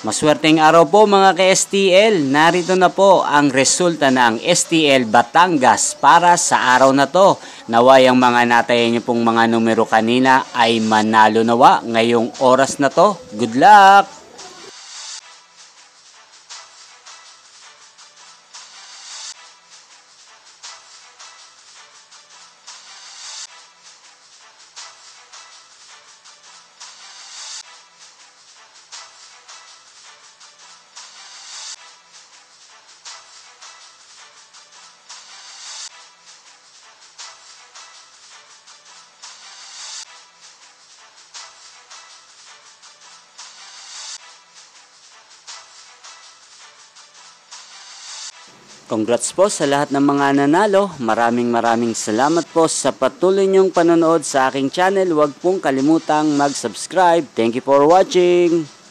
Maswerteng araw po mga ka-STL. Narito na po ang resulta ng STL Batangas para sa araw na to. Naway ang mga natayan niyo pong mga numero kanina ay manalo nawa ngayong oras na to. Good luck! Congrats po sa lahat ng mga nanalo. Maraming salamat po sa patuloy niyong panonood sa aking channel. Huwag pong kalimutang mag-subscribe. Thank you for watching.